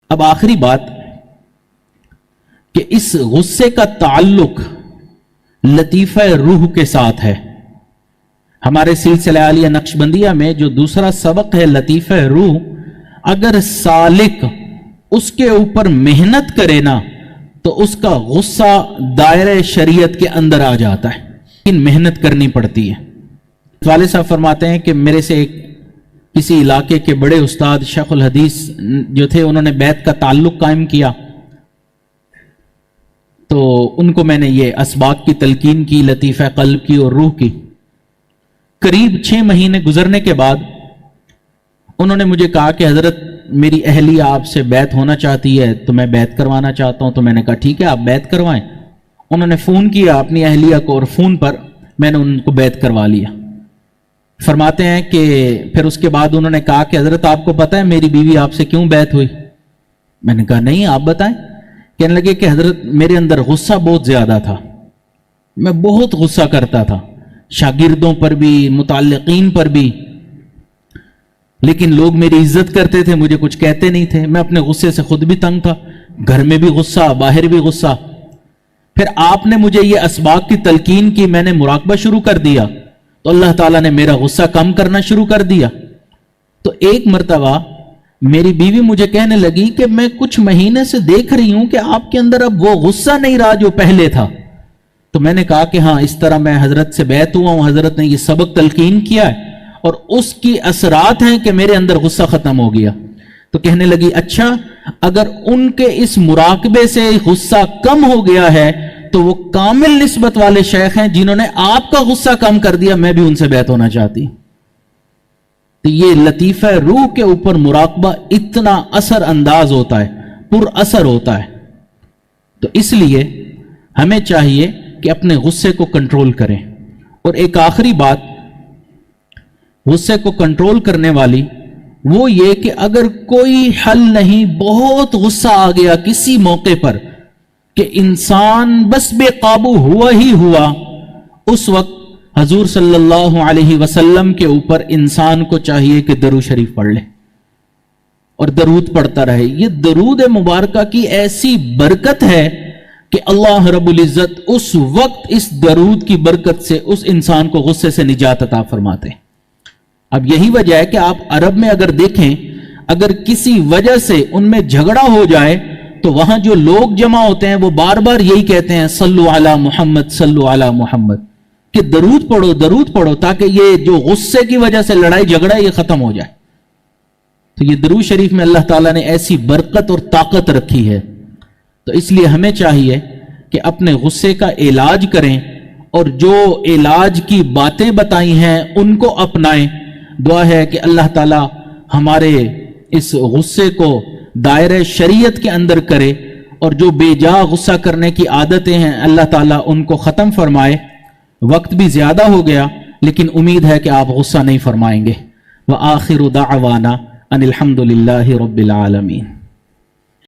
اب آخری بات کہ اس غصے کا تعلق لطیفہ روح کے ساتھ ہے. ہمارے سلسلہ عالیہ نقشبندیہ میں جو دوسرا سبق ہے لطیفہ روح، اگر سالک اس کے اوپر محنت کرے نا تو اس کا غصہ دائرہ شریعت کے اندر آ جاتا ہے، لیکن محنت کرنی پڑتی ہے. والد صاحب فرماتے ہیں کہ میرے سے کسی علاقے کے بڑے استاد شیخ الحدیث جو تھے، انہوں نے بیت کا تعلق قائم کیا، تو ان کو میں نے یہ اسباق کی تلقین کی، لطیفہ قلب کی اور روح کی. قریب 6 مہینے گزرنے کے بعد انہوں نے مجھے کہا کہ حضرت میری اہلیہ آپ سے بیعت ہونا چاہتی ہے تو میں بیعت کروانا چاہتا ہوں. تو میں نے کہا ٹھیک ہے آپ بیعت کروائیں. انہوں نے فون کیا اپنی اہلیہ کو اور فون پر میں نے ان کو بیعت کروا لیا. فرماتے ہیں کہ پھر اس کے بعد انہوں نے کہا کہ حضرت آپ کو پتہ ہے میری بیوی آپ سے کیوں بیعت ہوئی؟ میں نے کہا نہیں آپ بتائیں. کہنے لگے کہ حضرت میرے اندر غصہ بہت زیادہ تھا، میں بہت غصہ کرتا تھا شاگردوں پر بھی متعلقین پر بھی، لیکن لوگ میری عزت کرتے تھے، مجھے کچھ کہتے نہیں تھے. میں اپنے غصے سے خود بھی تنگ تھا، گھر میں بھی غصہ باہر بھی غصہ. پھر آپ نے مجھے یہ اسباق کی تلقین کی، میں نے مراقبہ شروع کر دیا تو اللہ تعالیٰ نے میرا غصہ کم کرنا شروع کر دیا. تو ایک مرتبہ میری بیوی مجھے کہنے لگی کہ میں کچھ مہینے سے دیکھ رہی ہوں کہ آپ کے اندر اب وہ غصہ نہیں رہا جو پہلے تھا. تو میں نے کہا کہ ہاں اس طرح میں حضرت سے بیعت ہوا ہوں، حضرت نے یہ سبق تلقین کیا ہے اور اس کی اثرات ہیں کہ میرے اندر غصہ ختم ہو گیا. تو کہنے لگی اچھا اگر ان کے اس مراقبے سے غصہ کم ہو گیا ہے تو وہ کامل نسبت والے شیخ ہیں جنہوں نے آپ کا غصہ کم کر دیا، میں بھی ان سے بیعت ہونا چاہتی. تو یہ لطیفہ روح کے اوپر مراقبہ اتنا اثر انداز ہوتا ہے، پر اثر ہوتا ہے. تو اس لیے ہمیں چاہیے کہ اپنے غصے کو کنٹرول کریں. اور ایک آخری بات غصے کو کنٹرول کرنے والی وہ یہ کہ اگر کوئی حل نہیں، بہت غصہ آ گیا کسی موقع پر کہ انسان بس بے قابو ہوا ہی ہوا، اس وقت حضور صلی اللہ علیہ وسلم کے اوپر انسان کو چاہیے کہ درود شریف پڑھ لے اور درود پڑھتا رہے. یہ درود مبارکہ کی ایسی برکت ہے کہ اللہ رب العزت اس وقت اس درود کی برکت سے اس انسان کو غصے سے نجات عطا فرماتے. اب یہی وجہ ہے کہ آپ عرب میں اگر دیکھیں، اگر کسی وجہ سے ان میں جھگڑا ہو جائے تو وہاں جو لوگ جمع ہوتے ہیں وہ بار بار یہی کہتے ہیں صلو علی محمد صلو علی محمد، کہ درود پڑھو تاکہ یہ جو غصے کی وجہ سے لڑائی جھگڑا ہے یہ ختم ہو جائے. تو یہ درود شریف میں اللہ تعالیٰ نے ایسی برکت اور طاقت رکھی ہے. تو اس لیے ہمیں چاہیے کہ اپنے غصے کا علاج کریں اور جو علاج کی باتیں بتائی ہیں ان کو اپنائیں. دعا ہے کہ اللہ تعالیٰ ہمارے اس غصے کو دائرہ شریعت کے اندر کرے اور جو بے جا غصہ کرنے کی عادتیں ہیں اللہ تعالیٰ ان کو ختم فرمائے. وقت بھی زیادہ ہو گیا لیکن امید ہے کہ آپ غصہ نہیں فرمائیں گے. وآخر دعوانا ان الحمد للہ رب العالمین.